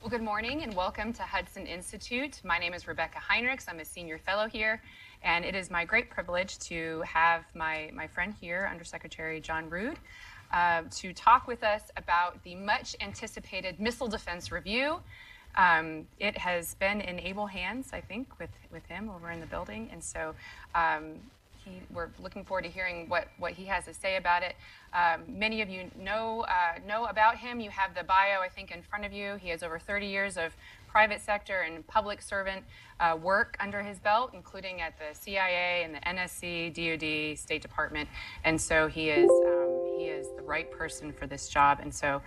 Well, good morning and welcome to Hudson Institute. My name is Rebecca Heinrichs. I'm a senior fellow here, and it is my great privilege to have my friend here, Undersecretary John Rood, to talk with us about the much anticipated Missile Defense Review. It has been in able hands, I think, with him over in the building, and so we're looking forward to hearing what he has to say about it. Many of you know about him. You have the bio, I think, in front of you. He has over 30 years of private sector and public servant work under his belt, including at the CIA and the NSC, DOD, State Department. And so he is the right person for this job. And so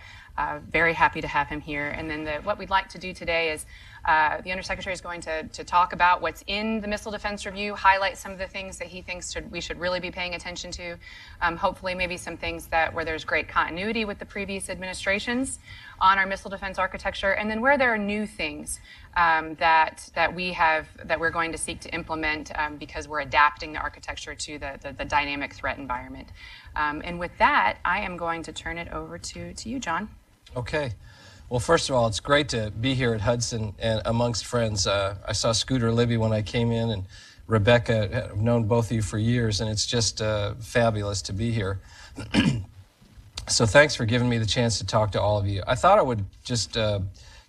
very happy to have him here. And then what we'd like to do today is the Undersecretary is going to talk about what's in the Missile Defense Review, highlight some of the things that he thinks we should really be paying attention to, hopefully maybe some things where there's great continuity with the previous administrations on our missile defense architecture, and then where there are new things that we're going to seek to implement because we're adapting the architecture to the dynamic threat environment. And with that, I am going to turn it over to you, John. Okay. Well, first of all, it's great to be here at Hudson and amongst friends. I saw Scooter Libby when I came in, and Rebecca. I've known both of you for years, and it's just fabulous to be here. So thanks for giving me the chance to talk to all of you. I thought I would just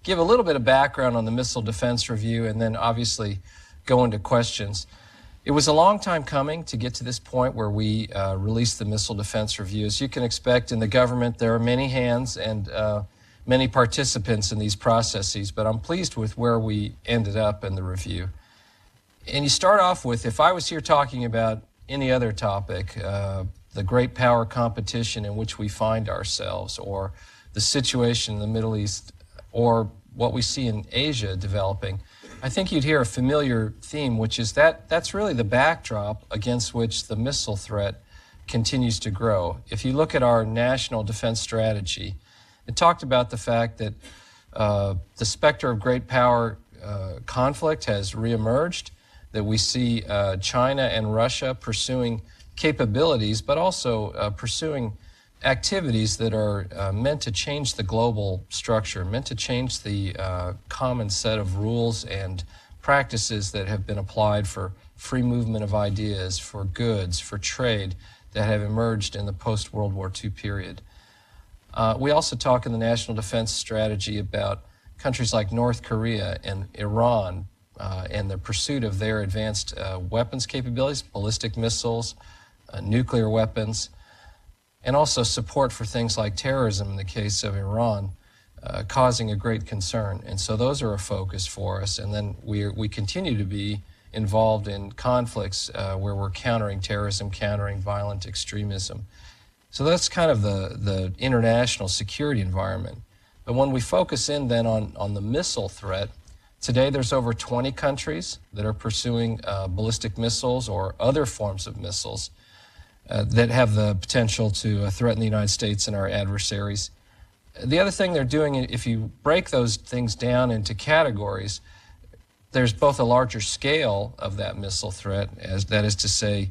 give a little bit of background on the Missile Defense Review and then obviously go into questions. It was a long time coming to get to this point where we released the Missile Defense Review. As you can expect in the government, there are many hands and many participants in these processes, but I'm pleased with where we ended up in the review. And you start off with, if I was here talking about any other topic, the great power competition in which we find ourselves, or the situation in the Middle East, or what we see in Asia developing, I think you'd hear a familiar theme, which is that's really the backdrop against which the missile threat continues to grow. If you look at our national defense strategy, it talked about the fact that the specter of great power conflict has reemerged, that we see China and Russia pursuing capabilities, but also pursuing activities that are meant to change the global structure, meant to change the common set of rules and practices that have been applied for free movement of ideas, for goods, for trade, that have emerged in the post-World War II period. We also talk in the National Defense Strategy about countries like North Korea and Iran and the pursuit of their advanced weapons capabilities, ballistic missiles, nuclear weapons, and also support for things like terrorism in the case of Iran, causing a great concern. And so those are a focus for us. And then we continue to be involved in conflicts where we're countering terrorism, countering violent extremism. So that's kind of the international security environment. But when we focus in then on the missile threat, today there's over 20 countries that are pursuing ballistic missiles or other forms of missiles that have the potential to threaten the United States and our adversaries. The other thing they're doing, if you break those things down into categories, there's both a larger scale of that missile threat, that is to say,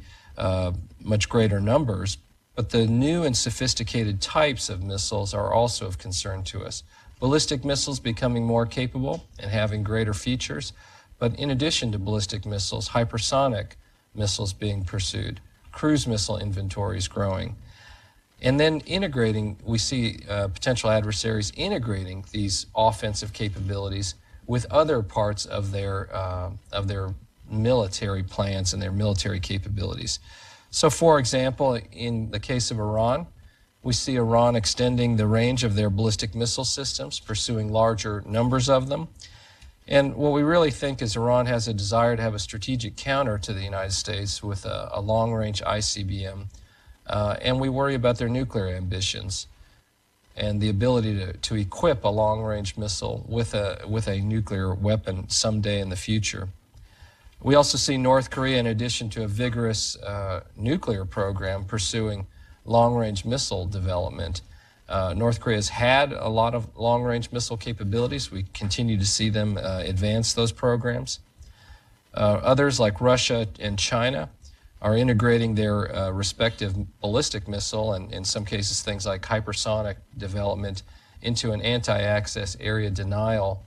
much greater numbers, but the new and sophisticated types of missiles are also of concern to us. Ballistic missiles becoming more capable and having greater features, but in addition to ballistic missiles, hypersonic missiles being pursued, cruise missile inventories growing. And then integrating, we see potential adversaries integrating these offensive capabilities with other parts of their military plans and their military capabilities. So for example, in the case of Iran, we see Iran extending the range of their ballistic missile systems, pursuing larger numbers of them. And what we really think is Iran has a desire to have a strategic counter to the United States with a long-range ICBM. And we worry about their nuclear ambitions and the ability to equip a long-range missile with a nuclear weapon someday in the future. We also see North Korea, in addition to a vigorous nuclear program, pursuing long-range missile development. North Korea has had a lot of long-range missile capabilities. We continue to see them advance those programs. Others, like Russia and China, are integrating their respective ballistic missile and, in some cases, things like hypersonic development into an anti-access area denial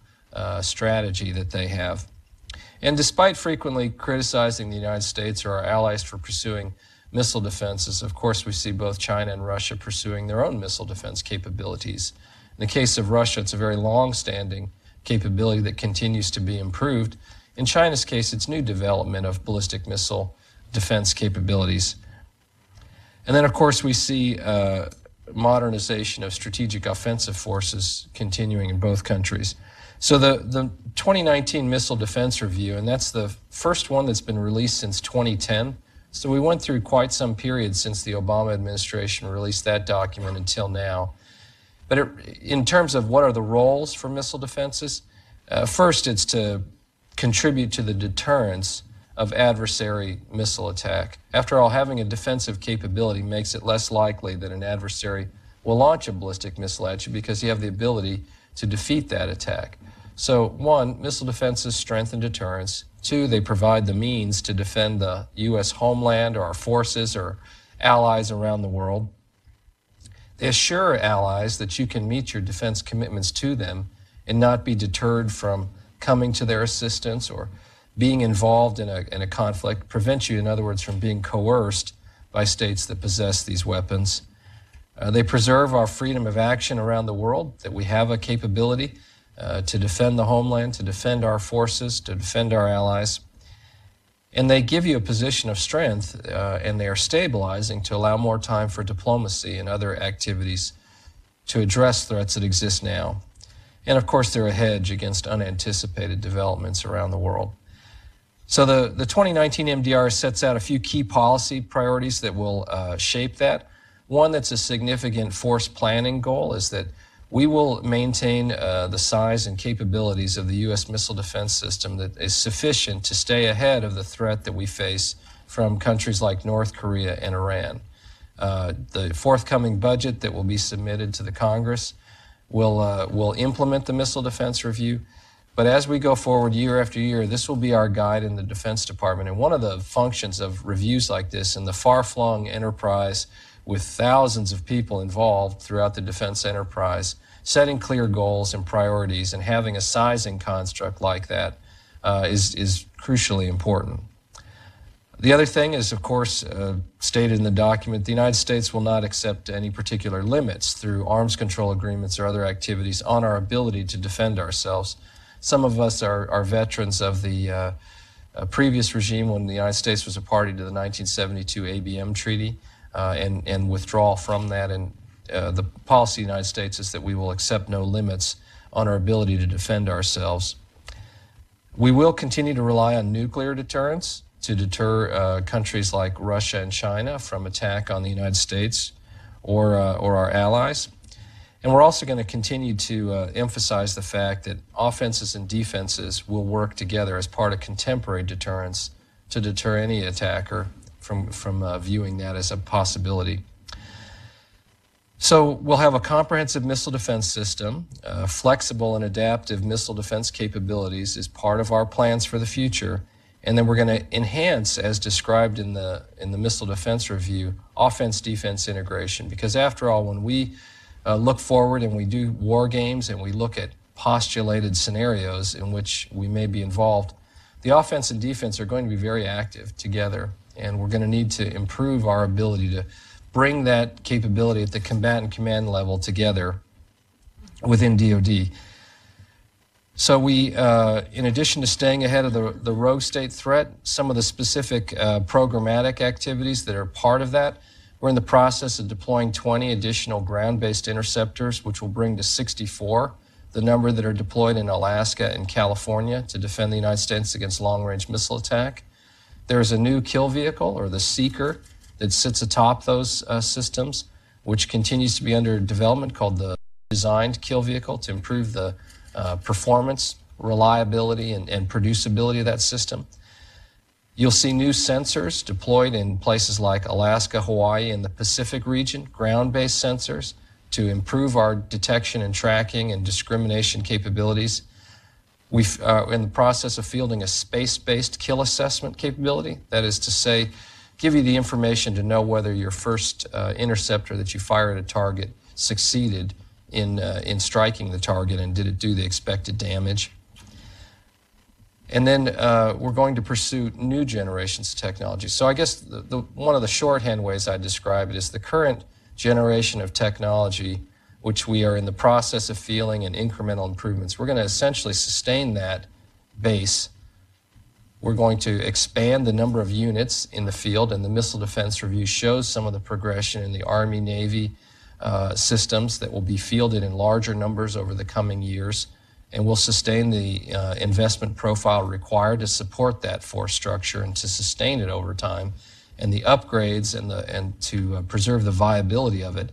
strategy that they have. And despite frequently criticizing the United States or our allies for pursuing missile defenses, of course we see both China and Russia pursuing their own missile defense capabilities. In the case of Russia, it's a very long-standing capability that continues to be improved. In China's case, it's new development of ballistic missile defense capabilities. And then, of course, we see modernization of strategic offensive forces continuing in both countries. So the 2019 Missile Defense Review, and that's the first one that's been released since 2010. So we went through quite some period since the Obama administration released that document until now. But in terms of what are the roles for missile defenses, first it's to contribute to the deterrence of adversary missile attack. After all, having a defensive capability makes it less likely that an adversary will launch a ballistic missile at you because you have the ability to defeat that attack. So one, missile defenses strengthen deterrence. Two, they provide the means to defend the U.S. homeland or our forces or allies around the world. They assure allies that you can meet your defense commitments to them and not be deterred from coming to their assistance or being involved in a conflict, prevent you, in other words, from being coerced by states that possess these weapons. They preserve our freedom of action around the world, that we have a capability to defend the homeland, to defend our forces, to defend our allies. And they give you a position of strength, and they are stabilizing to allow more time for diplomacy and other activities to address threats that exist now. And of course, they're a hedge against unanticipated developments around the world. So the 2019 MDR sets out a few key policy priorities that will shape that. One that's a significant force planning goal is that we will maintain the size and capabilities of the U.S. missile defense system that is sufficient to stay ahead of the threat that we face from countries like North Korea and Iran. The forthcoming budget that will be submitted to the Congress will implement the Missile Defense Review. But as we go forward year after year, this will be our guide in the Defense Department. And one of the functions of reviews like this in the far-flung enterprise with thousands of people involved throughout the defense enterprise, setting clear goals and priorities and having a sizing construct like that is crucially important. The other thing is, of course, stated in the document, the United States will not accept any particular limits through arms control agreements or other activities on our ability to defend ourselves. Some of us are veterans of the previous regime when the United States was a party to the 1972 ABM Treaty and withdrawal from that. And the policy of the United States is that we will accept no limits on our ability to defend ourselves. We will continue to rely on nuclear deterrence to deter countries like Russia and China from attack on the United States or our allies. And we're also going to continue to emphasize the fact that offenses and defenses will work together as part of contemporary deterrence to deter any attacker from viewing that as a possibility. So we'll have a comprehensive missile defense system. Flexible and adaptive missile defense capabilities is part of our plans for the future. And then we're going to enhance, as described in the Missile Defense Review, offense-defense integration. Because after all, when we look forward and we do war games and we look at postulated scenarios in which we may be involved, the offense and defense are going to be very active together. And we're going to need to improve our ability to bring that capability at the combatant command level together within DoD. So we, in addition to staying ahead of the rogue state threat, some of the specific programmatic activities that are part of that, we're in the process of deploying 20 additional ground-based interceptors, which will bring to 64 the number that are deployed in Alaska and California to defend the United States against long-range missile attack. There's a new kill vehicle, or the Seeker, that sits atop those systems, which continues to be under development, called the Designed Kill Vehicle, to improve the performance, reliability, and producibility of that system. You'll see new sensors deployed in places like Alaska, Hawaii, and the Pacific region, ground-based sensors to improve our detection and tracking and discrimination capabilities. We've in the process of fielding a space-based kill assessment capability. That is to say, give you the information to know whether your first interceptor that you fire at a target succeeded in striking the target, and did it do the expected damage. And then we're going to pursue new generations of technology. So I guess one of the shorthand ways I describe it is the current generation of technology, which we are in the process of fielding and incremental improvements. We're going to essentially sustain that base. We're going to expand the number of units in the field, and the Missile Defense Review shows some of the progression in the Army, Navy systems that will be fielded in larger numbers over the coming years. And we'll sustain the investment profile required to support that force structure and to sustain it over time, and the upgrades and to preserve the viability of it.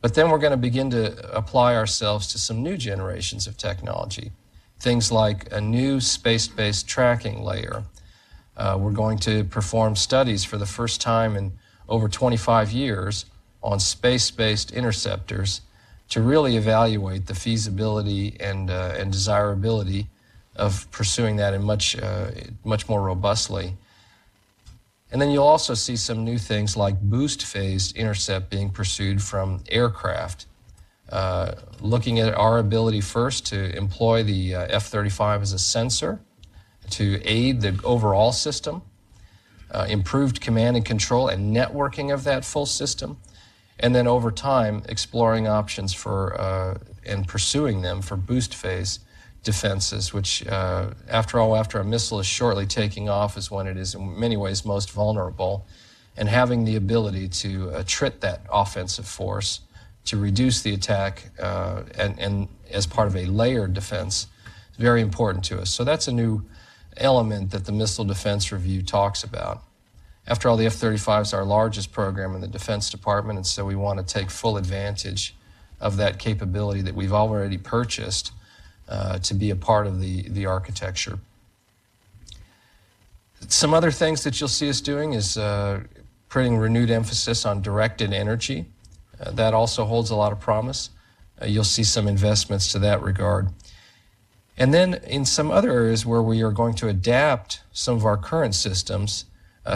But then we're going to begin to apply ourselves to some new generations of technology, things like a new space-based tracking layer. We're going to perform studies for the first time in over 25 years on space-based interceptors to really evaluate the feasibility and desirability of pursuing that in much more robustly. And then you'll also see some new things like boost-phased intercept being pursued from aircraft, looking at our ability first to employ the F-35 as a sensor to aid the overall system, improved command and control and networking of that full system, and then over time exploring options for and pursuing them for boost phase defenses, which after all, after a missile is shortly taking off is when it is in many ways most vulnerable, and having the ability to attrit that offensive force to reduce the attack and as part of a layered defense is very important to us. So that's a new element that the Missile Defense Review talks about. After all, the F-35 is our largest program in the Defense Department, and so we want to take full advantage of that capability that we've already purchased to be a part of the architecture. Some other things that you'll see us doing is putting renewed emphasis on directed energy. That also holds a lot of promise. You'll see some investments to that regard. And then in some other areas where we are going to adapt some of our current systems,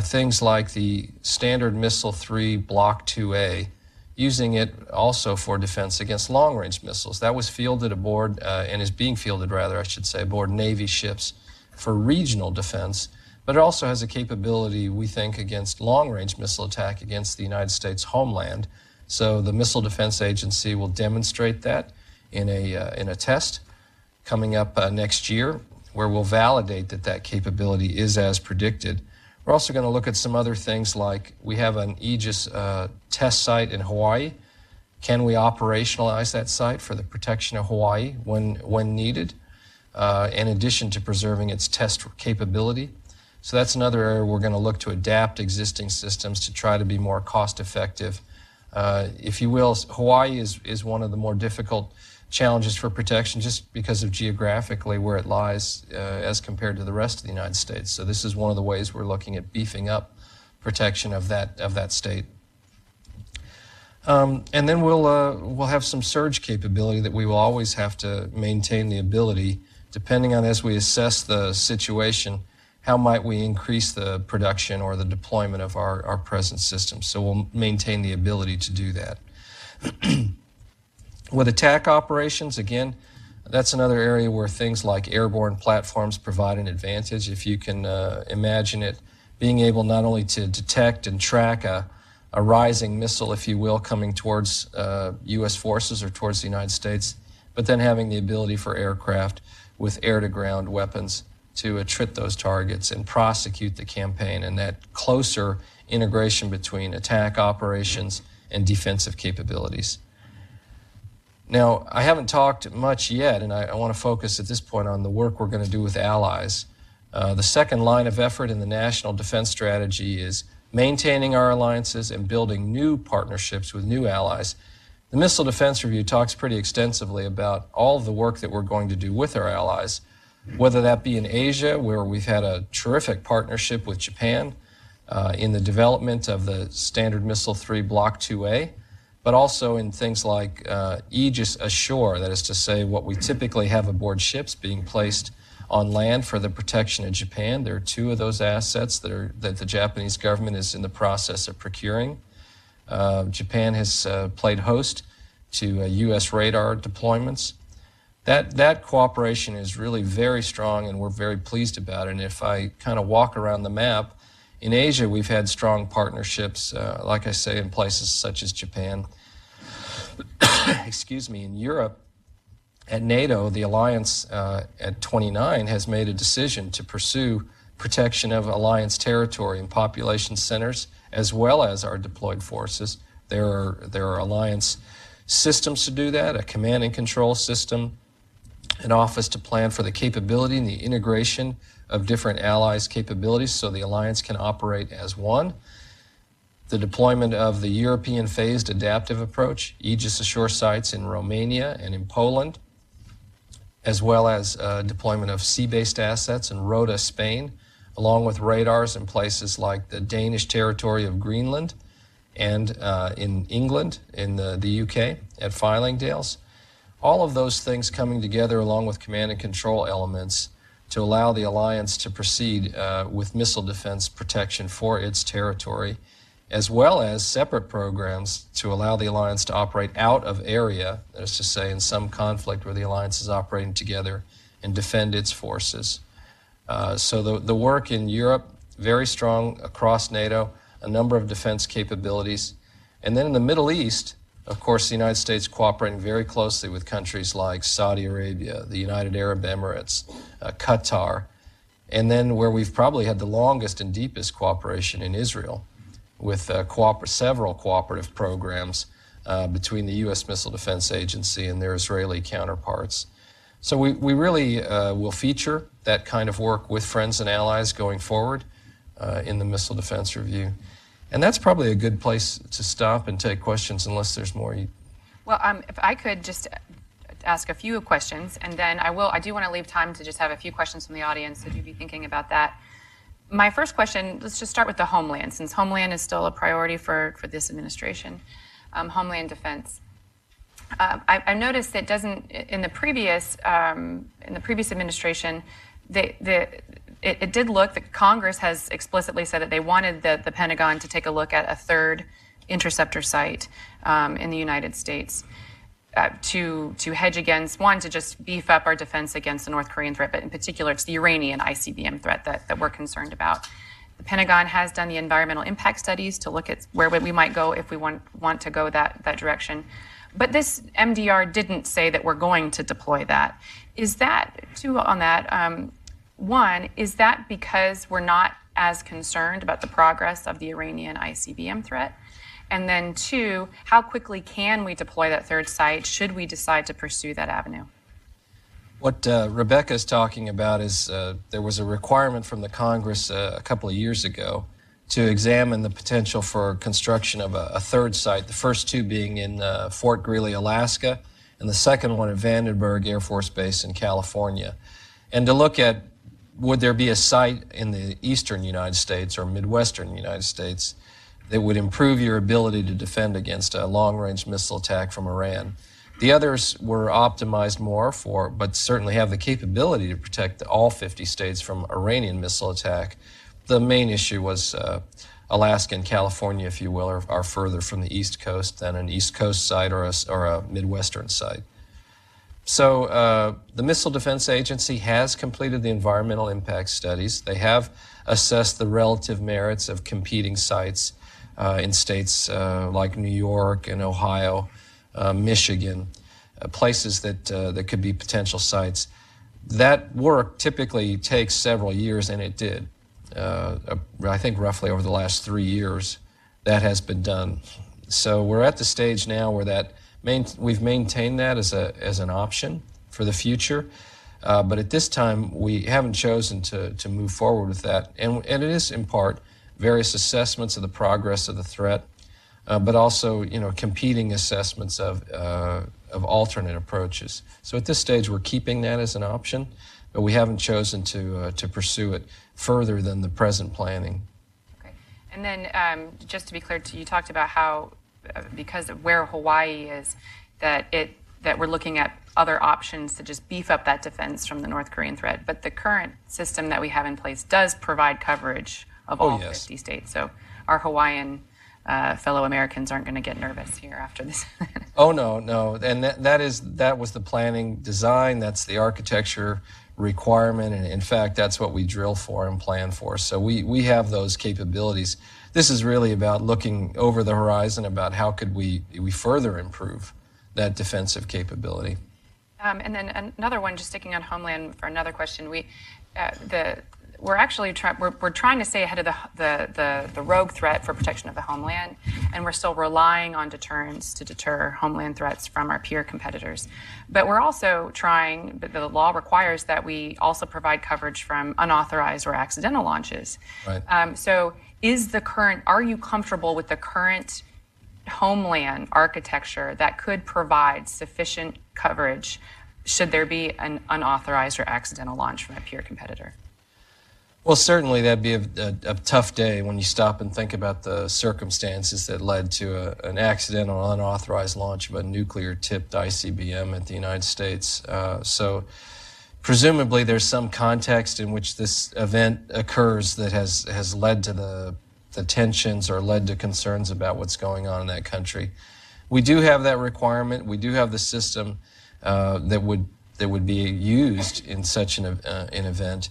things like the Standard Missile 3 Block 2A, using it also for defense against long-range missiles. That was fielded aboard, and is being fielded rather, I should say, aboard Navy ships for regional defense, but it also has a capability, we think, against long-range missile attack against the United States homeland. So the Missile Defense Agency will demonstrate that in a test coming up next year, where we'll validate that that capability is as predicted. We're also going to look at some other things like we have an Aegis test site in Hawaii. Can we operationalize that site for the protection of Hawaii when needed, in addition to preserving its test capability? So that's another area we're going to look to adapt existing systems to try to be more cost effective. If you will, Hawaii is one of the more difficult challenges for protection just because of geographically where it lies as compared to the rest of the United States. So this is one of the ways we're looking at beefing up protection of that state. And then we'll have some surge capability that we will always have to maintain the ability, depending on as we assess the situation, how might we increase the production or the deployment of our present systems. So we'll maintain the ability to do that. With attack operations, again, that's another area where things like airborne platforms provide an advantage. If you can imagine it, being able not only to detect and track a rising missile, if you will, coming towards U.S. forces or towards the United States, but then having the ability for aircraft with air-to-ground weapons to attrit those targets and prosecute the campaign, and that closer integration between attack operations and defensive capabilities. Now, I haven't talked much yet, and I want to focus at this point on the work we're going to do with allies. The second line of effort in the National Defense Strategy is maintaining our alliances and building new partnerships with new allies. The Missile Defense Review talks pretty extensively about all of the work that we're going to do with our allies, whether that be in Asia, where we've had a terrific partnership with Japan in the development of the Standard Missile 3 Block 2A, but also in things like Aegis ashore, that is to say what we typically have aboard ships being placed on land for the protection of Japan. There are two of those assets that the Japanese government is in the process of procuring. Japan has played host to U.S. radar deployments. That cooperation is really very strong, and we're very pleased about it. And if I kind of walk around the map, in Asia we've had strong partnerships, like I say, in places such as Japan. Excuse me, in Europe, at NATO, the alliance at 29 has made a decision to pursue protection of alliance territory and population centers, as well as our deployed forces. There are alliance systems to do that, a command and control system, an office to plan for the capability and the integration of different allies' capabilities so the alliance can operate as one. The deployment of the European phased adaptive approach, Aegis Ashore sites in Romania and in Poland, as well as deployment of sea-based assets in Rood, Spain, along with radars in places like the Danish territory of Greenland and in England, in the UK, at Fylingdales. All of those things coming together along with command and control elements to allow the alliance to proceed with missile defense protection for its territory, as well as separate programs to allow the alliance to operate out of area, that is to say in some conflict where the alliance is operating together, and defend its forces. So the work in Europe, very strong across NATO, a number of defense capabilities. And then in the Middle East, of course, the United States cooperating very closely with countries like Saudi Arabia, the United Arab Emirates, Qatar, and then where we've probably had the longest and deepest cooperation in Israel, with several cooperative programs between the U.S. Missile Defense Agency and their Israeli counterparts. So we really will feature that kind of work with friends and allies going forward in the Missile Defense Review. And that's probably a good place to stop and take questions unless there's more. Well, if I could just ask a few questions, and then I do want to leave time to just have a few questions from the audience, so do be thinking about that. My first question, let's just start with the Homeland, since Homeland is still a priority for this administration, Homeland Defense. I've noticed that in the previous administration, it did look that Congress has explicitly said that they wanted the Pentagon to take a look at a third interceptor site in the United States to hedge against, one, to just beef up our defense against the North Korean threat, but in particular it's the Iranian ICBM threat that we're concerned about. The Pentagon has done the environmental impact studies to look at where we might go if we want to go that direction. But this MDR didn't say that we're going to deploy that. Is that, one, is that because we're not as concerned about the progress of the Iranian ICBM threat? And then two, how quickly can we deploy that third site should we decide to pursue that avenue? What Rebecca is talking about is there was a requirement from the Congress a couple of years ago to examine the potential for construction of a third site, the first two being in Fort Greely, Alaska, and the second one at Vandenberg Air Force Base in California. And to look at, would there be a site in the eastern United States or midwestern United States that would improve your ability to defend against a long-range missile attack from Iran? The others were optimized more for, but certainly have the capability to protect all 50 states from Iranian missile attack. The main issue was Alaska and California, if you will, are further from the East Coast than an East Coast site or a Midwestern site. So the Missile Defense Agency has completed the environmental impact studies. They have assessed the relative merits of competing sites in states like New York and Ohio, Michigan, places that could be potential sites. That work typically takes several years, and it did. I think roughly over the last 3 years, that has been done. So we're at the stage now where we've maintained that as an option for the future, but at this time we haven't chosen to move forward with that. And it is in part various assessments of the progress of the threat, but also competing assessments of alternate approaches. So at this stage we're keeping that as an option, but we haven't chosen to pursue it further than the present planning. Okay. And then just to be clear, you talked about how because of where Hawaii is, that we're looking at other options to just beef up that defense from the North Korean threat. But the current system that we have in place does provide coverage of all 50 states. So our Hawaiian fellow Americans aren't going to get nervous here after this. Oh, no, no. And that was the planning design. That's the architecture requirement. And in fact, that's what we drill for and plan for. So we have those capabilities. This is really about looking over the horizon about how could we further improve that defensive capability. And then another one, just sticking on Homeland for another question. We're actually we're trying to stay ahead of the rogue threat for protection of the homeland, and we're still relying on deterrence to deter homeland threats from our peer competitors. But we're also trying, but the law requires that we also provide coverage from unauthorized or accidental launches. Right. So are you comfortable with the current homeland architecture that could provide sufficient coverage should there be an unauthorized or accidental launch from a peer competitor? Well, certainly that'd be a tough day when you stop and think about the circumstances that led to an accidental, unauthorized launch of a nuclear-tipped ICBM at the United States. So presumably there's some context in which this event occurs that has led to the tensions or led to concerns about what's going on in that country. We do have that requirement. We do have the system that would be used in such an event.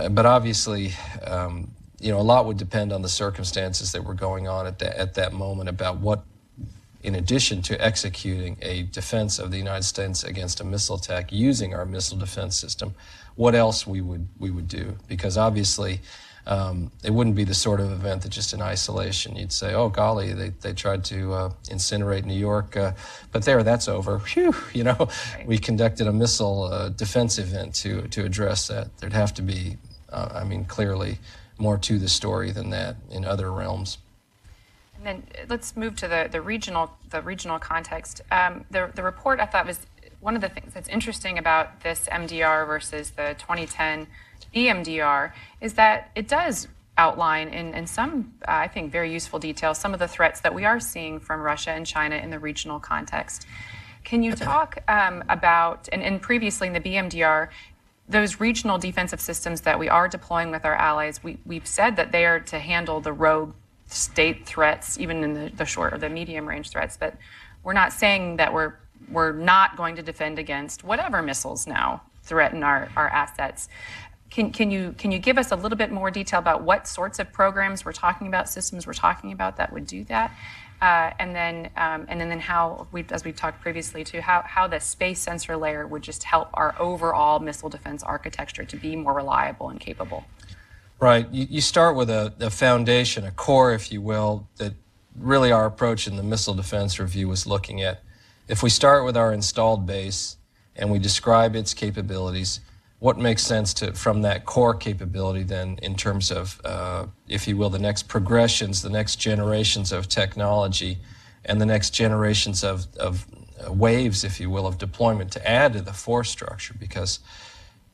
But obviously, a lot would depend on the circumstances that were going on at that moment about what, in addition to executing a defense of the United States against a missile attack using our missile defense system, what else we would do. Because obviously, it wouldn't be the sort of event that just in isolation you'd say, oh golly, they tried to incinerate New York, but that's over. Phew, Right. We conducted a missile defense event to address that. There'd have to be, clearly more to the story than that in other realms. And then let's move to the regional context. The report, I thought, was one of the things that's interesting about this MDR versus the 2010 EMDR is that it does outline in some, I think, very useful detail some of the threats that we are seeing from Russia and China in the regional context. Can you talk about, and previously in the BMDR, those regional defensive systems that we are deploying with our allies, we've said that they are to handle the rogue state threats, even in the short or the medium range threats, but we're not saying that we're not going to defend against whatever missiles now threaten our assets. Can you give us a little bit more detail about what sorts of programs we're talking about, systems we're talking about that would do that, and then how as we've talked previously too, how the space sensor layer would just help our overall missile defense architecture to be more reliable and capable. Right. You start with a foundation, a core, if you will, that really our approach in the missile defense review was looking at. If we start with our installed base and we describe its capabilities, what makes sense from that core capability then in terms of, if you will, the next progressions, the next generations of technology, and the next generations of waves, if you will, of deployment to add to the force structure? Because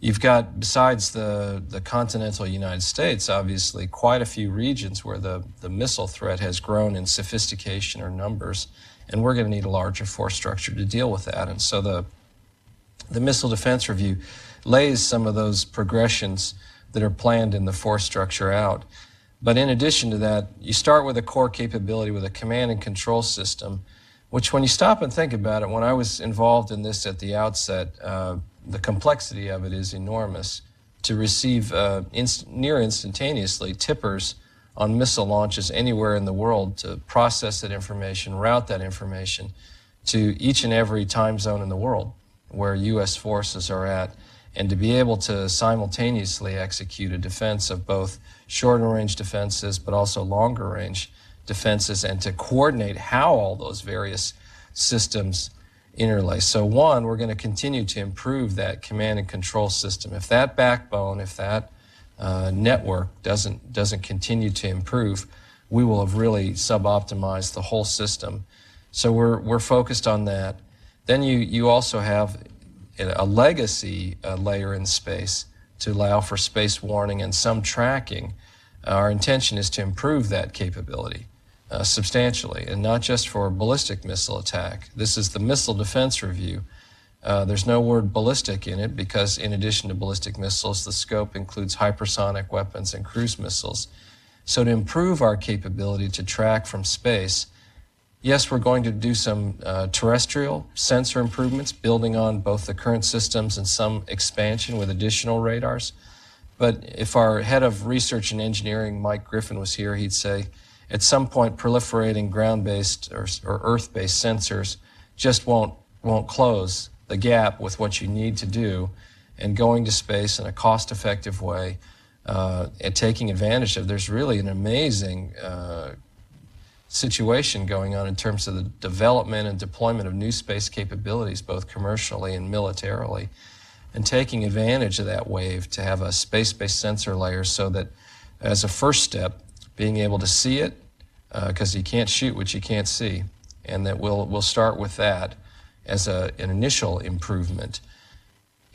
you've got, besides the continental United States, obviously quite a few regions where the missile threat has grown in sophistication or numbers, and we're going to need a larger force structure to deal with that. And so the Missile Defense Review lays some of those progressions that are planned in the force structure out. But in addition to that, you start with a core capability with a command and control system, which when you stop and think about it, when I was involved in this at the outset, the complexity of it is enormous. To receive near instantaneously tippers on missile launches anywhere in the world, to process that information, route that information to each and every time zone in the world where U.S. forces are at, and to be able to simultaneously execute a defense of both shorter range defenses but also longer range defenses, and to coordinate how all those various systems interlace. So one, we're going to continue to improve that command and control system. If that backbone, if that network doesn't continue to improve, we will have really suboptimized the whole system. So we're focused on that. Then you also have a legacy layer in space to allow for space warning and some tracking. Our intention is to improve that capability substantially, and not just for ballistic missile attack. This is the Missile Defense Review. There's no word ballistic in it because in addition to ballistic missiles, the scope includes hypersonic weapons and cruise missiles. So to improve our capability to track from space, yes, we're going to do some terrestrial sensor improvements, building on both the current systems and some expansion with additional radars. But if our head of research and engineering, Mike Griffin, was here, he'd say, at some point, proliferating ground-based or earth-based sensors just won't close the gap with what you need to do, and going to space in a cost-effective way and taking advantage of. There's really an amazing situation going on in terms of the development and deployment of new space capabilities, both commercially and militarily, and taking advantage of that wave to have a space-based sensor layer so that as a first step, being able to see it, because you can't shoot what you can't see, and that we'll start with that as an initial improvement.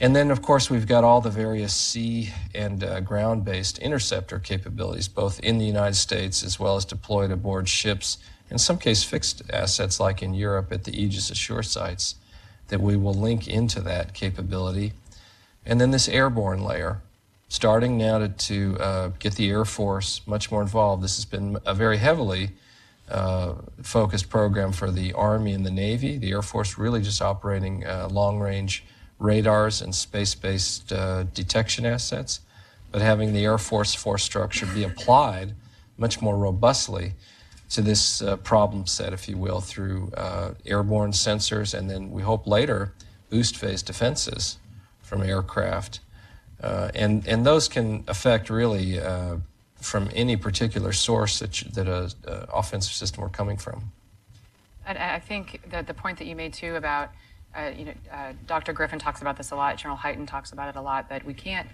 And then, of course, we've got all the various sea and ground-based interceptor capabilities, both in the United States as well as deployed aboard ships, in some case fixed assets like in Europe at the Aegis Ashore sites, that we will link into that capability. And then this airborne layer, starting now to get the Air Force much more involved. This has been a very heavily focused program for the Army and the Navy. The Air Force really just operating long-range radars and space-based detection assets, but having the Air Force force structure be applied much more robustly to this problem set, if you will, through airborne sensors, and then we hope later boost phase defenses from aircraft. And those can affect really from any particular source that an offensive system are coming from. I think that the point that you made too about, Dr. Griffin talks about this a lot, General Hyten talks about it a lot, that we can't,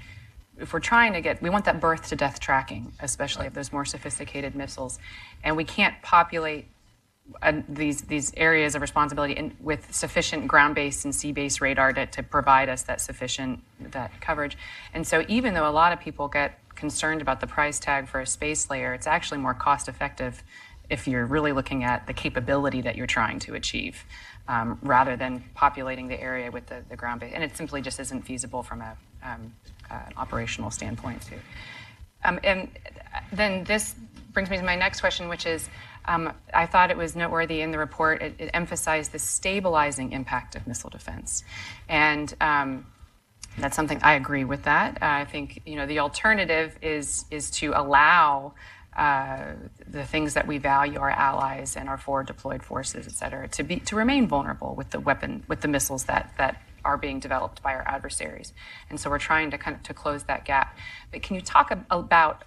if we're trying to we want that birth to death tracking, especially of those more sophisticated missiles, and we can't populate these areas of responsibility with sufficient ground-based and sea-based radar to provide us that coverage. And so even though a lot of people get concerned about the price tag for a space layer, it's actually more cost-effective if you're really looking at the capability that you're trying to achieve, rather than populating the area with the ground-based. And it simply just isn't feasible from an operational standpoint too. And then this brings me to my next question, which is, I thought it was noteworthy in the report, it emphasized the stabilizing impact of missile defense. And that's something, I agree with that. I think, the alternative is to allow the things that we value, our allies and our forward deployed forces, et cetera, to remain vulnerable with the missiles that are being developed by our adversaries. And so we're trying to to close that gap. But can you talk about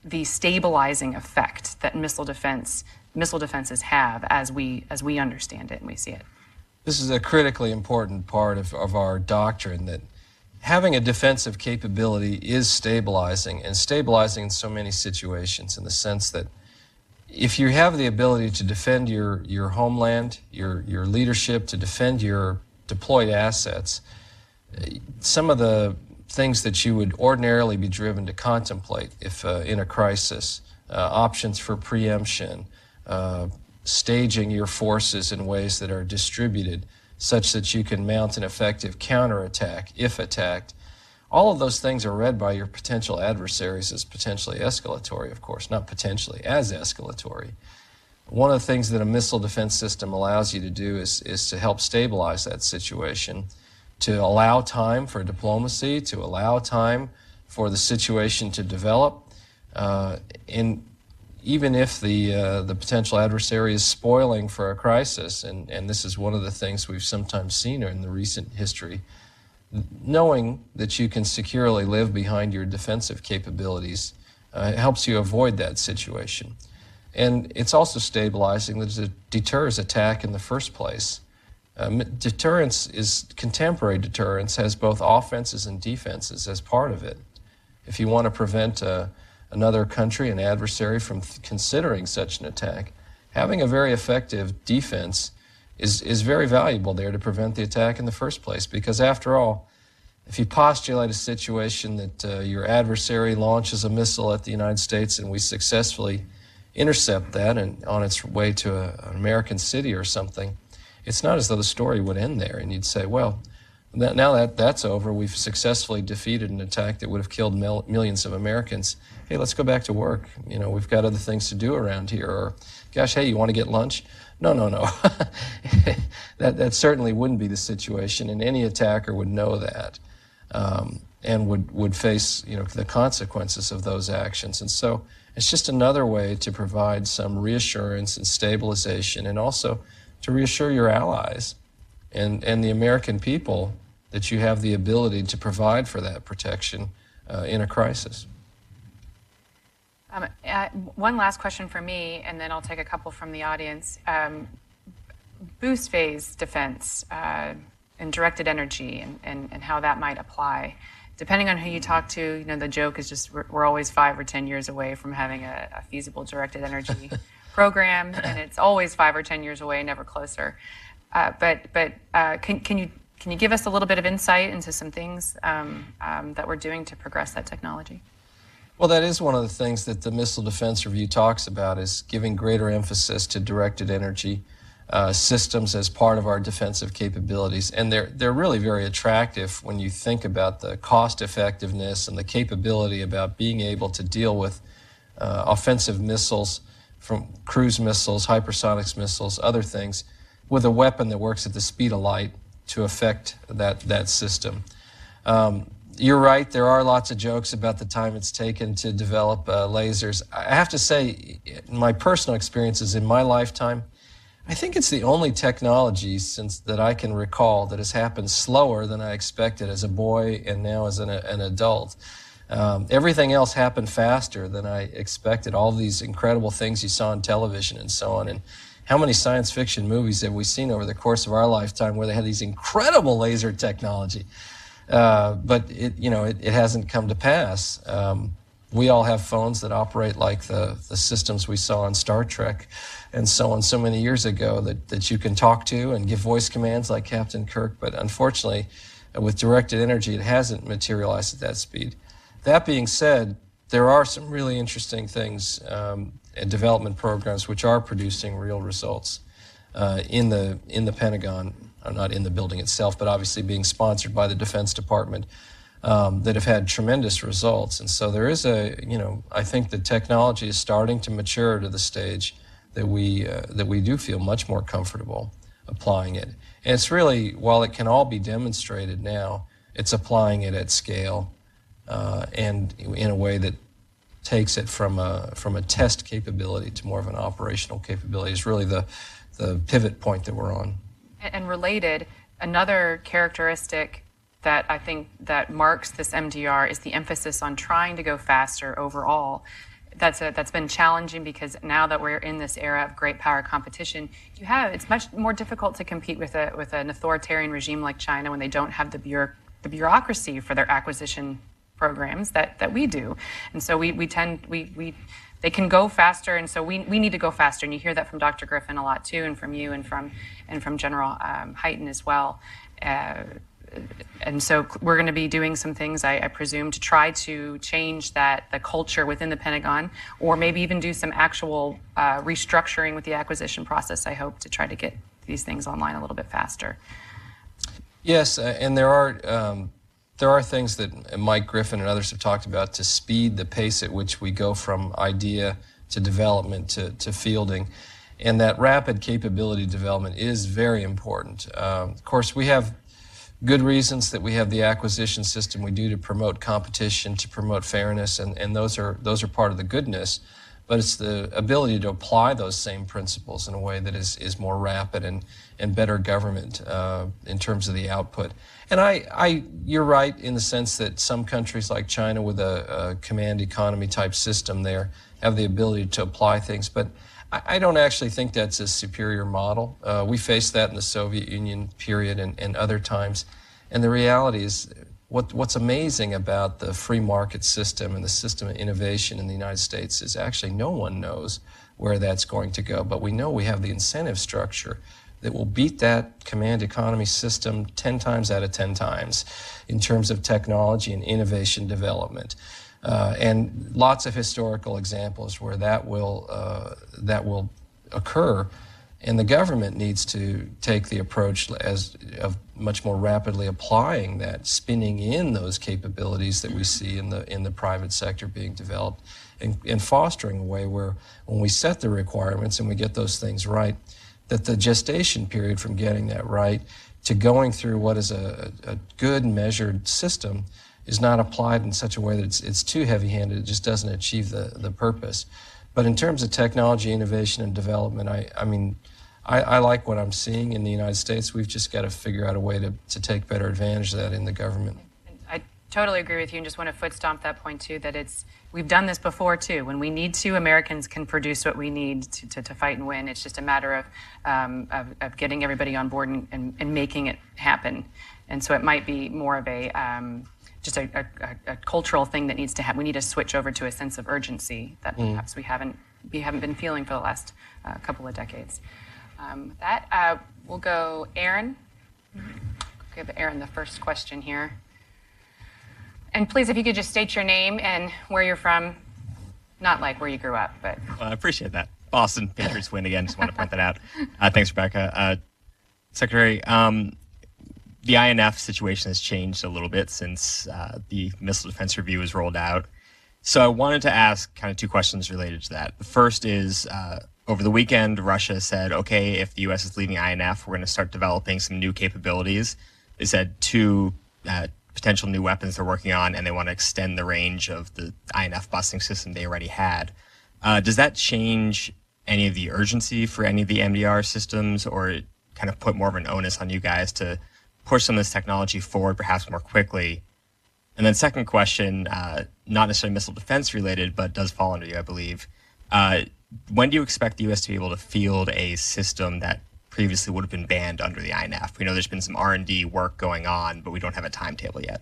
the stabilizing effect that missile defenses have as we understand it and we see it? This is a critically important part of our doctrine, that having a defensive capability is stabilizing, and stabilizing in so many situations, in the sense that if you have the ability to defend your homeland, your leadership, to defend your deployed assets, some of the things that you would ordinarily be driven to contemplate if in a crisis, options for preemption, staging your forces in ways that are distributed such that you can mount an effective counterattack if attacked. All of those things are read by your potential adversaries as potentially escalatory, of course, not potentially, as escalatory. One of the things that a missile defense system allows you to do is to help stabilize that situation, to allow time for diplomacy, to allow time for the situation to develop, and even if the potential adversary is spoiling for a crisis, and this is one of the things we've sometimes seen in the recent history, knowing that you can securely live behind your defensive capabilities helps you avoid that situation. And it's also stabilizing that it deters attack in the first place. Contemporary deterrence has both offenses and defenses as part of it. If you want to prevent another country, an adversary, from considering such an attack, having a very effective defense is very valuable there to prevent the attack in the first place. Because after all, if you postulate a situation that your adversary launches a missile at the United States and we successfully intercept that and on its way to an American city or something, it's not as though the story would end there and you'd say, well, Now that that's over, we've successfully defeated an attack that would have killed millions of Americans. Hey, let's go back to work. You know, we've got other things to do around here. Or, gosh, hey, you want to get lunch? No, no, no. that certainly wouldn't be the situation, and any attacker would know that, and would face, you know, the consequences of those actions. And so it's just another way to provide some reassurance and stabilization, and also to reassure your allies and the American people that you have the ability to provide for that protection in a crisis. One last question for me, and then I'll take a couple from the audience. Boost phase defense and directed energy and how that might apply. Depending on who you talk to, you know, the joke is just we're always 5 or 10 years away from having a feasible directed energy program, and it's always 5 or 10 years away, never closer. Can you give us a little bit of insight into some things that we're doing to progress that technology? Well, that is one of the things that the Missile Defense Review talks about, is giving greater emphasis to directed energy systems as part of our defensive capabilities. And they're really very attractive when you think about the cost effectiveness and the capability about being able to deal with offensive missiles, from cruise missiles, hypersonics missiles, other things, with a weapon that works at the speed of light to affect that system. You're right, there are lots of jokes about the time it's taken to develop lasers. I have to say, my personal experiences in my lifetime, I think it's the only technology that I can recall that has happened slower than I expected as a boy and now as an adult. Everything else happened faster than I expected. All these incredible things you saw on television and so on. And how many science fiction movies have we seen over the course of our lifetime where they had these incredible laser technology? But it hasn't come to pass. We all have phones that operate like the systems we saw on Star Trek and so on so many years ago that you can talk to and give voice commands like Captain Kirk. But unfortunately, with directed energy, it hasn't materialized at that speed. That being said, there are some really interesting things and development programs which are producing real results in the Pentagon. Not in the building itself, but obviously being sponsored by the Defense Department, that have had tremendous results. And so there is I think the technology is starting to mature to the stage that we do feel much more comfortable applying it. And it's really, while it can all be demonstrated now, it's applying it at scale and in a way that takes it from a test capability to more of an operational capability is really the pivot point that we're on. And related, another characteristic that I think that marks this MDR is the emphasis on trying to go faster overall. That's been challenging because now that we're in this era of great power competition, it's much more difficult to compete with an authoritarian regime like China when they don't have the bureaucracy for their acquisition programs that we do. And so they can go faster, and so we need to go faster. And you hear that from Dr. Griffin a lot too, and from you, and from General Hyten as well. And so we're going to be doing some things, I presume, to try to change the culture within the Pentagon, or maybe even do some actual restructuring with the acquisition process, I hope, to try to get these things online a little bit faster. Yes, and there are things that Mike Griffin and others have talked about to speed the pace at which we go from idea to development to fielding. And that rapid capability development is very important. Of course, we have good reasons that we have the acquisition system we do to promote competition, to promote fairness, and those are part of the goodness. But it's the ability to apply those same principles in a way that is more rapid and better government in terms of the output. And you're right in the sense that some countries like China with a command economy type system there have the ability to apply things. But I don't actually think that's a superior model. We faced that in the Soviet Union period and other times. And the reality is what's amazing about the free market system and the system of innovation in the United States is actually no one knows where that's going to go. But we know we have the incentive structure that will beat that command economy system 10 times out of 10 times in terms of technology and innovation development. And lots of historical examples where that will occur. And the government needs to take the approach of much more rapidly applying that, spinning in those capabilities that we see in the private sector being developed, and fostering a way where when we set the requirements and we get those things right, that the gestation period from getting that right to going through what is a good measured system is not applied in such a way that it's too heavy-handed. It just doesn't achieve the purpose. But in terms of technology, innovation, and development, I like what I'm seeing in the United States. We've just got to figure out a way to take better advantage of that in the government. I totally agree with you, and just want to foot stomp that point too, that we've done this before too. When we need to, Americans can produce what we need to fight and win. It's just a matter of getting everybody on board and making it happen. And so it might be more of just a cultural thing that needs to happen. We need to switch over to a sense of urgency that perhaps we haven't been feeling for the last couple of decades. With that, we'll go Aaron. Give Aaron the first question here. And please, if you could just state your name and where you're from, not like where you grew up, but. Well, I appreciate that. Boston, Patriots win again. Just want to point that out. Thanks, Rebecca. Secretary, the INF situation has changed a little bit since the Missile Defense Review was rolled out. So I wanted to ask kind of two questions related to that. The first is, over the weekend, Russia said, okay, if the U.S. is leaving INF, we're going to start developing some new capabilities. They said two potential new weapons they're working on, and they want to extend the range of the INF busting system they already had. Does that change any of the urgency for any of the MDR systems, or kind of put more of an onus on you guys to push some of this technology forward perhaps more quickly? And then second question, not necessarily missile defense related, but does fall under you, I believe. When do you expect the U.S. to be able to field a system that previously would have been banned under the INF? We know there's been some R&D work going on, but we don't have a timetable yet.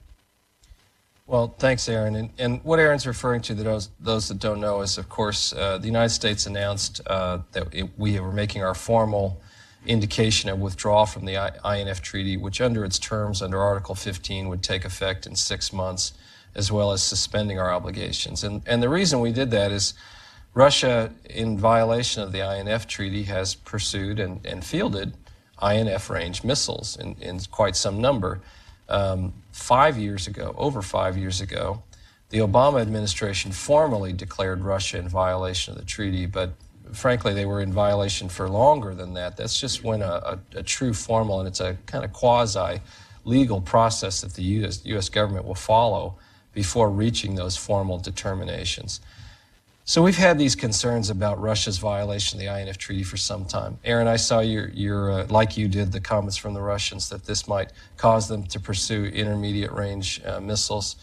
Well, thanks, Aaron. And what Aaron's referring to, those that don't know, is, of course, the United States announced that we were making our formal indication of withdrawal from the INF treaty, which under its terms, under Article 15, would take effect in 6 months, as well as suspending our obligations. And the reason we did that is Russia, in violation of the INF treaty, has pursued and fielded INF-range missiles in quite some number. 5 years ago, over 5 years ago, the Obama administration formally declared Russia in violation of the treaty, but frankly, they were in violation for longer than that. That's just when a true formal, and it's a kind of quasi-legal process that the U.S. government will follow before reaching those formal determinations. So we've had these concerns about Russia's violation of the INF treaty for some time. Aaron, I saw your like you did, the comments from the Russians that this might cause them to pursue intermediate range missiles.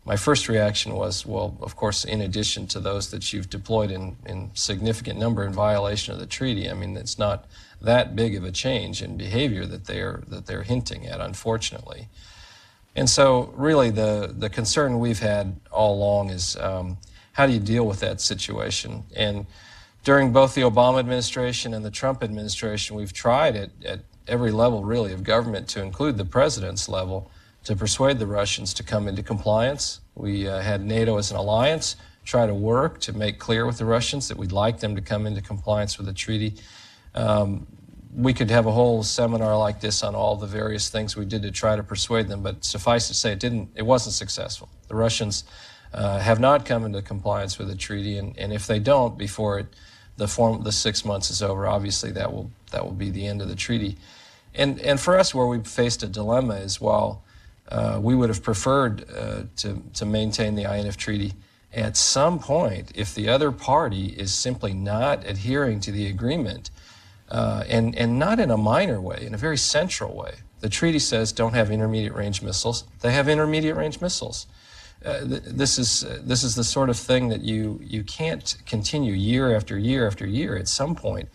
My first reaction was, well, of course, in addition to those that you've deployed in significant number in violation of the treaty, I mean, it's not that big of a change in behavior that they're hinting at, unfortunately. And so really the concern we've had all along is how do you deal with that situation? And during both the Obama administration and the Trump administration, we've tried at every level, really, of government, to include the president's level, to persuade the Russians to come into compliance. We had NATO as an alliance try to work to make clear with the Russians that we'd like them to come into compliance with the treaty. We could have a whole seminar like this on all the various things we did to try to persuade them, but suffice to say, it wasn't successful. The Russians have not come into compliance with the treaty, and if they don't before the 6 months is over, obviously that will be the end of the treaty. And for us, where we faced a dilemma is, while we would have preferred to maintain the INF treaty, at some point, if the other party is simply not adhering to the agreement, and not in a minor way, in a very central way. The treaty says don't have intermediate range missiles. They have intermediate range missiles. This is the sort of thing that you can't continue year after year after year. At some point,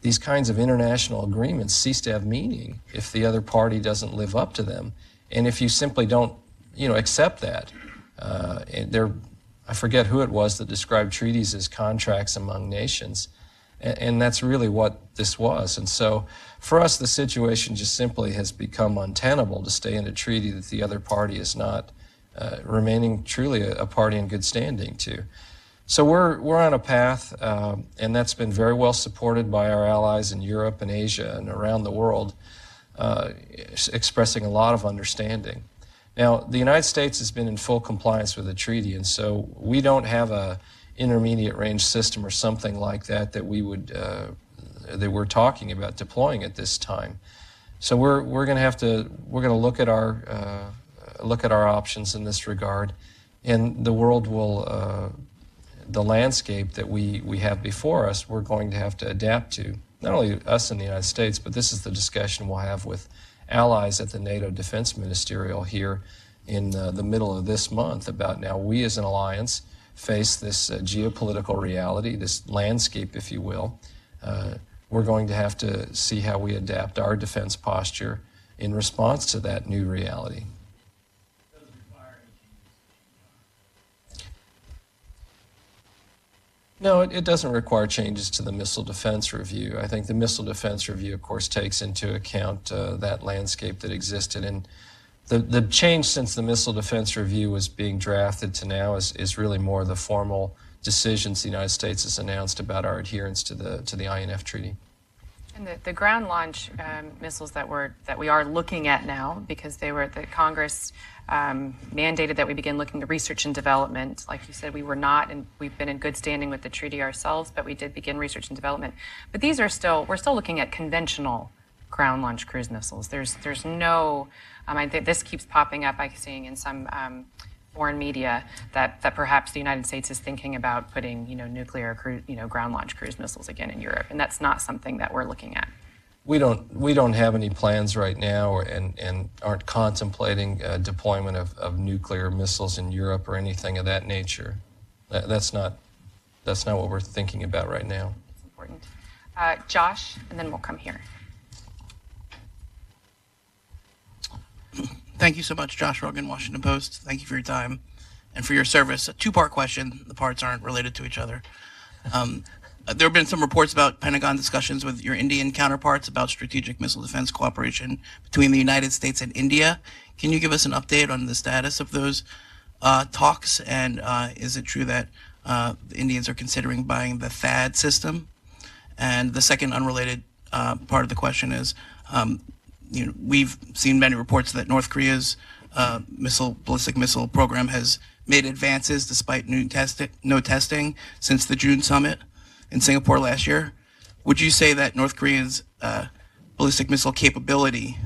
these kinds of international agreements cease to have meaning if the other party doesn't live up to them, and if you simply don't, accept that. I forget who it was that described treaties as contracts among nations, and that's really what this was. And so, for us, the situation just simply has become untenable to stay in a treaty that the other party is not remaining truly a party in good standing to. So we're on a path, and that's been very well supported by our allies in Europe and Asia and around the world, expressing a lot of understanding. Now, the United States has been in full compliance with the treaty, and so we don't have a intermediate range system or something like that that we would that we're talking about deploying at this time. So we're going to look at our options in this regard, and the world will the landscape that we have before us, we're going to have to adapt to. Not only us in the United States, but this is the discussion we'll have with allies at the NATO Defense Ministerial here in the middle of this month about now we as an alliance face this geopolitical reality, this landscape, if you will. We're going to have to see how we adapt our defense posture in response to that new reality. No, it doesn't require changes to the Missile Defense Review. I think the Missile Defense Review, of course, takes into account that landscape that existed. And the change since the Missile Defense Review was being drafted to now is really more the formal decisions the United States has announced about our adherence to the INF Treaty. And the ground launch missiles that we are looking at now, because the Congress mandated that we begin looking at research and development. Like you said, we were not, and we've been in good standing with the treaty ourselves, but we did begin research and development. But we're still looking at conventional ground launch cruise missiles. There's no, I think this keeps popping up, I'm seeing in some foreign media that perhaps the United States is thinking about putting, nuclear ground launch cruise missiles again in Europe, and that's not something that we're looking at. We don't have any plans right now, and aren't contemplating deployment of nuclear missiles in Europe or anything of that nature. That's not what we're thinking about right now. It's important. Josh, and then we'll come here. Thank you so much, Josh Rogan, Washington Post. Thank you for your time and for your service. A two-part question. The parts aren't related to each other. There have been some reports about Pentagon discussions with your Indian counterparts about strategic missile defense cooperation between the United States and India. Can you give us an update on the status of those talks? And is it true that the Indians are considering buying the THAAD system? And the second unrelated part of the question is, we've seen many reports that North Korea's ballistic missile program has made advances despite no testing since the June summit in Singapore last year. Would you say that North Korea's ballistic missile capability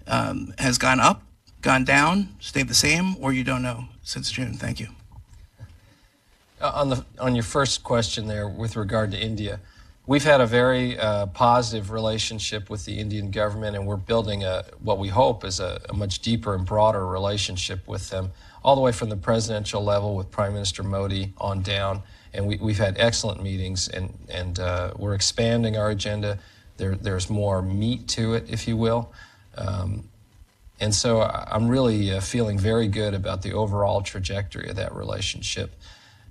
has gone up, gone down, stayed the same, or you don't know since June? Thank you. On your first question there with regard to India, we've had a very positive relationship with the Indian government, and we're building what we hope is a much deeper and broader relationship with them, all the way from the presidential level with Prime Minister Modi on down. And we've had excellent meetings, and we're expanding our agenda. There's more meat to it, if you will. And so I'm really feeling very good about the overall trajectory of that relationship.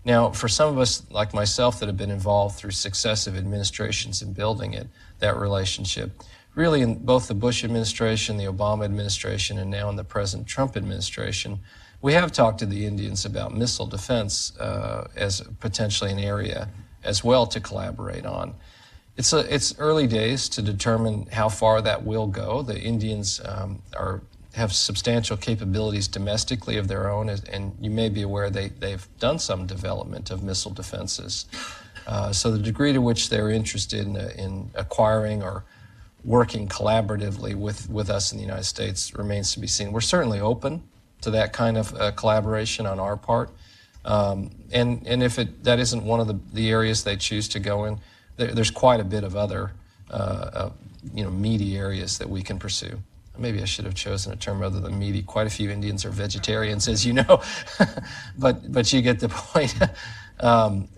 Now, for some of us, like myself, that have been involved through successive administrations in building it, that relationship, really in both the Bush administration, the Obama administration, and now in the present Trump administration, we have talked to the Indians about missile defense as potentially an area as well to collaborate on. It's early days to determine how far that will go. The Indians have substantial capabilities domestically of their own, and you may be aware they've done some development of missile defenses. So the degree to which they're interested in acquiring or working collaboratively with us in the United States remains to be seen. We're certainly open to that kind of collaboration on our part. And if that isn't one of the areas they choose to go in, there's quite a bit of other meaty areas that we can pursue. Maybe I should have chosen a term other than meaty. Quite a few Indians are vegetarians, as you know, but you get the point.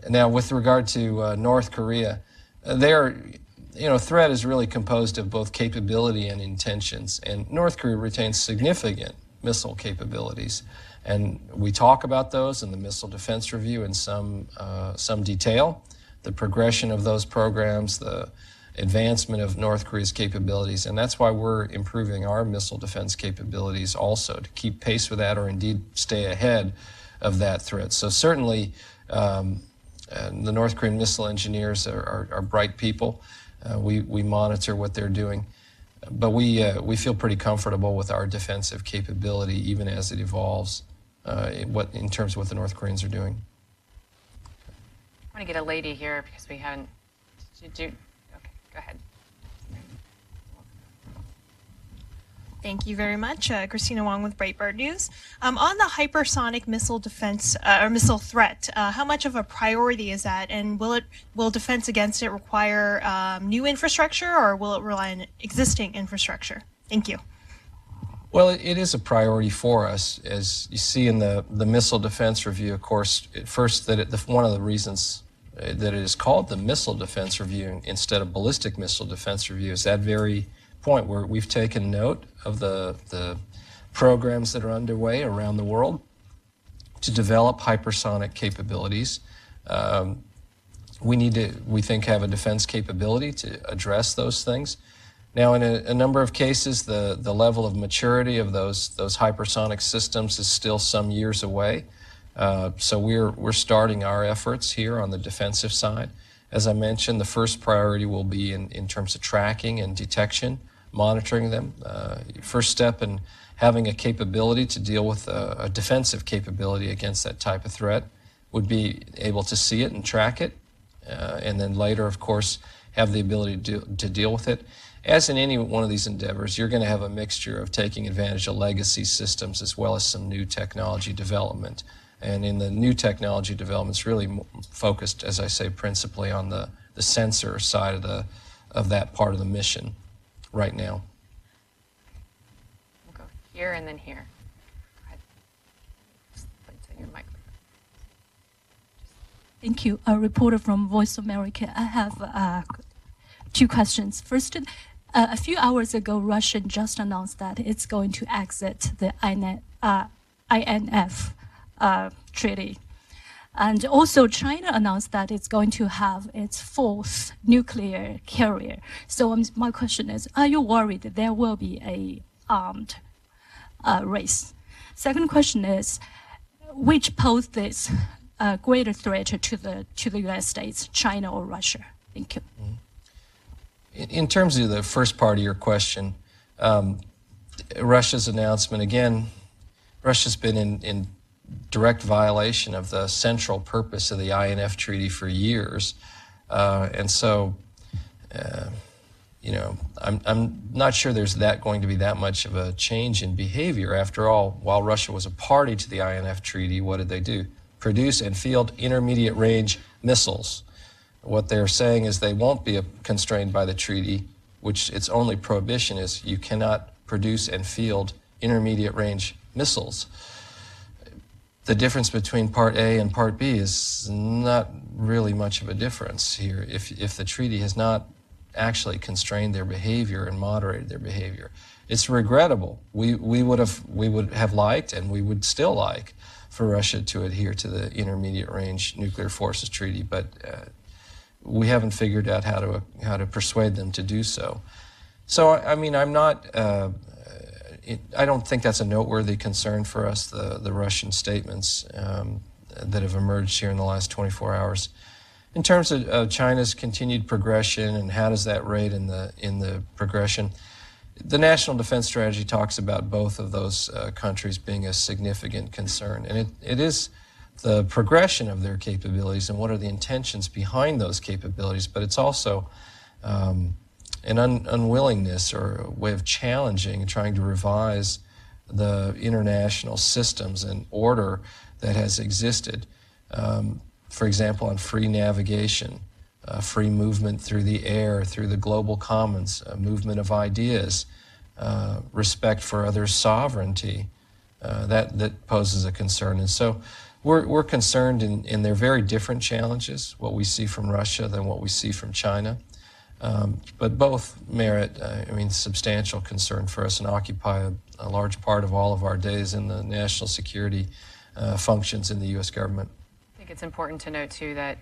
Now, with regard to North Korea, threat is really composed of both capability and intentions, and North Korea retains significant missile capabilities, and we talk about those in the Missile Defense Review in some detail, the progression of those programs, the advancement of North Korea's capabilities, and that's why we're improving our missile defense capabilities also to keep pace with that or indeed stay ahead of that threat. So certainly And the North Korean missile engineers are bright people. We monitor what they're doing. But we feel pretty comfortable with our defensive capability, even as it evolves, in terms of what the North Koreans are doing. I want to get a lady here because we haven't. Okay, go ahead. Thank you very much. Christina Wong with Breitbart News. On the hypersonic missile defense or missile threat, how much of a priority is that, and will defense against it require new infrastructure, or will it rely on existing infrastructure? Thank you. Well, it is a priority for us, as you see in the Missile Defense Review. Of course, first one of the reasons that it is called the Missile Defense Review instead of Ballistic Missile Defense Review is that very point where we've taken note of the programs that are underway around the world to develop hypersonic capabilities. We think, have a defense capability to address those things. Now, in a number of cases, the level of maturity of those hypersonic systems is still some years away. So we're starting our efforts here on the defensive side. As I mentioned, the first priority will be in terms of tracking and detection, monitoring them. First step in having a capability to deal with a defensive capability against that type of threat would be able to see it and track it, and then later, of course, have the ability to deal with it. As in any one of these endeavors, you're going to have a mixture of taking advantage of legacy systems as well as some new technology development. And in the new technology development, it's really focused, as I say, principally on the sensor side of that part of the mission right now. We'll go here and then here. Go ahead. Just put your microphone. Thank you. A reporter from Voice of America. I have two questions. First, a few hours ago, Russia just announced that it's going to exit the INF treaty. And also China announced that it's going to have its fourth nuclear carrier. So my question is, are you worried that there will be a armed race? Second question is, which pose this greater threat to the United States, China or Russia? Thank you. In terms of the first part of your question, Russia's announcement, again, Russia's been in direct violation of the central purpose of the INF Treaty for years. And so, I'm not sure there's going to be that much of a change in behavior. After all, while Russia was a party to the INF Treaty, what did they do? Produce and field intermediate range missiles. What they're saying is they won't be constrained by the treaty, which its only prohibition is you cannot produce and field intermediate range missiles. The difference between Part A and Part B is not really much of a difference here if the treaty has not actually constrained their behavior and moderated their behavior. It's regrettable. We would have liked, and we would still like, for Russia to adhere to the Intermediate Range Nuclear Forces Treaty, but we haven't figured out how to persuade them to do so. So, I mean, I don't think that's a noteworthy concern for us, the Russian statements that have emerged here in the last 24 hours. In terms of China's continued progression and how does that rate in the progression, the National Defense Strategy talks about both of those countries being a significant concern. And it is the progression of their capabilities and what are the intentions behind those capabilities, but it's also an unwillingness or a way of challenging and trying to revise the international systems and order that has existed. For example, on free navigation, free movement through the air, through the global commons, movement of ideas, respect for others' sovereignty, that poses a concern. And so we're concerned in their very different challenges, what we see from Russia than what we see from China. But both merit, substantial concern for us and occupy a large part of all of our days in the national security functions in the U.S. government. I think it's important to note, too, that,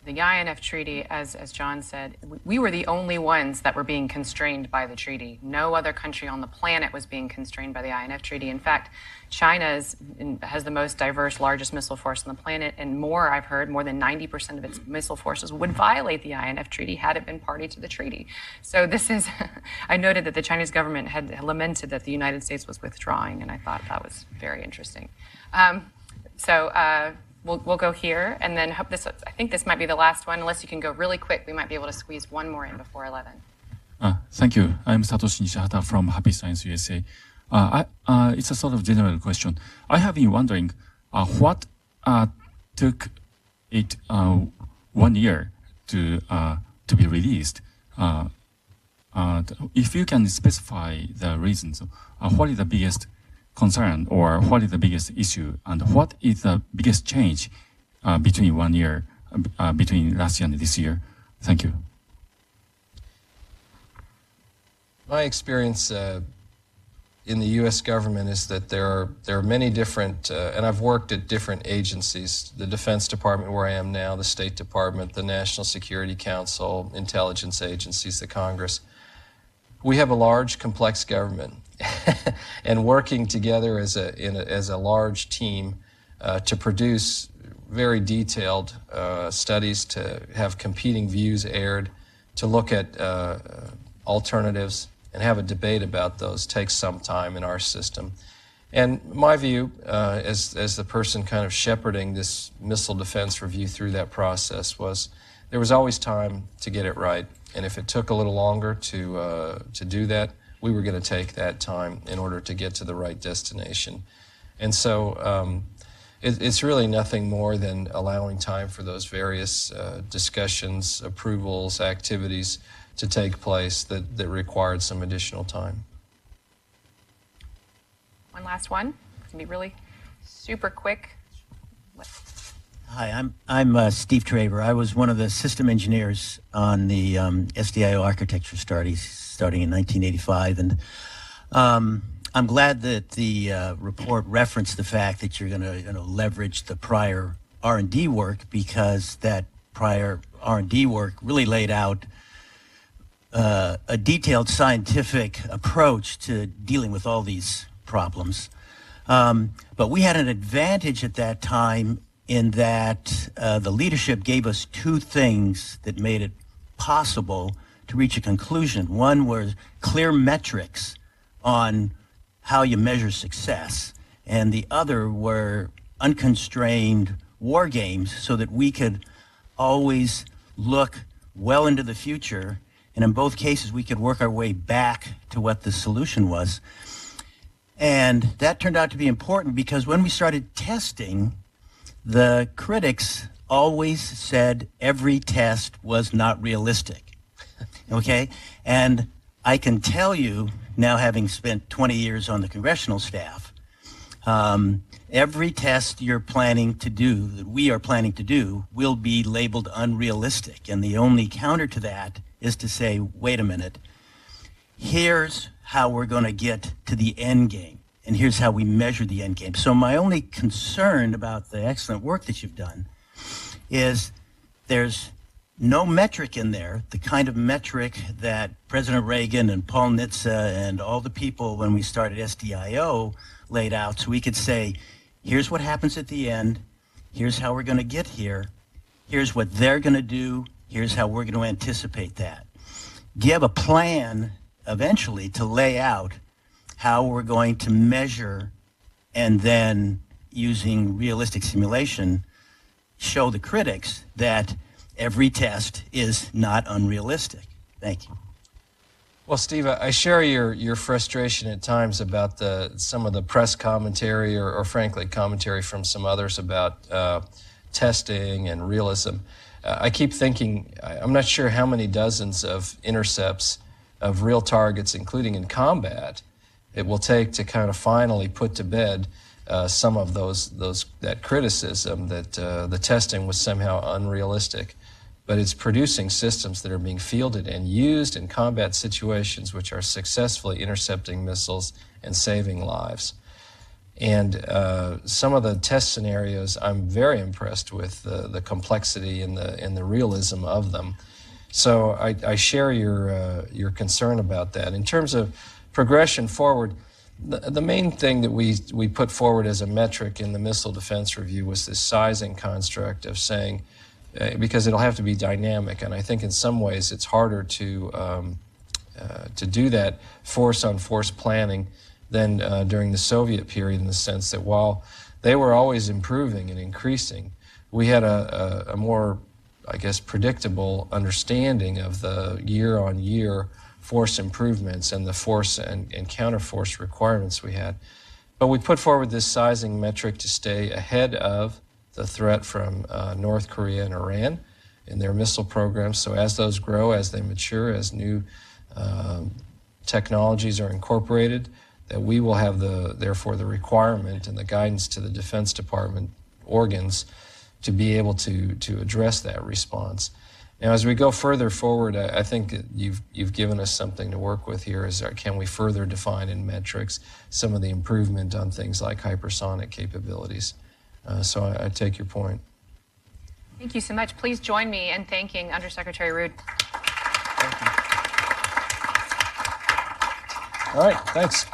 The INF Treaty, as John said, we were the only ones that were being constrained by the treaty. No other country on the planet was being constrained by the INF Treaty. In fact, China has the most diverse, largest missile force on the planet, and I've heard, more than 90% of its missile forces would violate the INF Treaty had it been party to the treaty. So this is, I noted that the Chinese government had lamented that the United States was withdrawing, and I thought that was very interesting. We'll go here, and then I think this might be the last one. Unless you can go really quick, we might be able to squeeze one more in before 11. Thank you. I'm Satoshi Nishihata from Happy Science USA. It's a sort of general question. I have been wondering what took it 1 year to be released. If you can specify the reasons, what is the biggest concern, or what is the biggest issue, and what is the biggest change between 1 year, between last year and this year? Thank you. My experience in the U.S. government is that there are many different, and I've worked at different agencies, the Defense Department where I am now, the State Department, the National Security Council, intelligence agencies, the Congress. We have a large, complex government, and working together as a large team to produce very detailed studies, to have competing views aired, to look at alternatives and have a debate about those takes some time in our system. And my view, as the person kind of shepherding this missile defense review through that process, was there was always time to get it right. And if it took a little longer to do that, we were going to take that time in order to get to the right destination. And so it's really nothing more than allowing time for those various discussions, approvals, activities to take place that required some additional time. One last one. It's going to be really super quick. Hi, I'm Steve Traver. I was one of the system engineers on the SDIO architecture starting in 1985, and I'm glad that the report referenced the fact that you're going to leverage the prior R&D work, because that prior R&D work really laid out a detailed scientific approach to dealing with all these problems. But we had an advantage at that time in that the leadership gave us two things that made it possible to reach a conclusion. One was clear metrics on how you measure success, and the other were unconstrained war games so that we could always look well into the future, and in both cases we could work our way back to what the solution was. And that turned out to be important because when we started testing, the critics always said every test was not realistic, okay? And I can tell you, now having spent 20 years on the congressional staff, every test you're planning to do, that we are planning to do, will be labeled unrealistic. And the only counter to that is to say, wait a minute, here's how we're going to get to the end game. And here's how we measure the end game. So my only concern about the excellent work that you've done is there's no metric in there, the kind of metric that President Reagan and Paul Nitze and all the people when we started SDIO laid out, so we could say, here's what happens at the end, here's how we're going to get here, here's what they're going to do, here's how we're going to anticipate that. Do you have a plan eventually to lay out how we're going to measure, and then using realistic simulation show the critics that every test is not unrealistic? Thank you. Well, Steve, I share your frustration at times about some of the press commentary or frankly commentary from some others about testing and realism. I keep thinking, I'm not sure how many dozens of intercepts of real targets, including in combat, it will take to kind of finally put to bed some of that criticism that the testing was somehow unrealistic. But it's producing systems that are being fielded and used in combat situations which are successfully intercepting missiles and saving lives. And some of the test scenarios, I'm very impressed with the complexity and the realism of them. So I share your concern about that. In terms of progression forward, the main thing that we put forward as a metric in the Missile Defense Review was this sizing construct of saying, because it'll have to be dynamic, and I think in some ways it's harder to do that force-on-force planning than during the Soviet period, in the sense that while they were always improving and increasing, we had a more, I guess, predictable understanding of the year-on-year force improvements and the force and counter-force requirements we had. But we put forward this sizing metric to stay ahead of the threat from North Korea and Iran in their missile programs. So as those grow, as they mature, as new technologies are incorporated, that we will have therefore the requirement and the guidance to the Defense Department organs to be able to address that response. Now, as we go further forward, I think you've given us something to work with here. Can we further define in metrics some of the improvement on things like hypersonic capabilities? So I take your point. Thank you so much. Please join me in thanking Undersecretary Rood. Thank you. All right, thanks.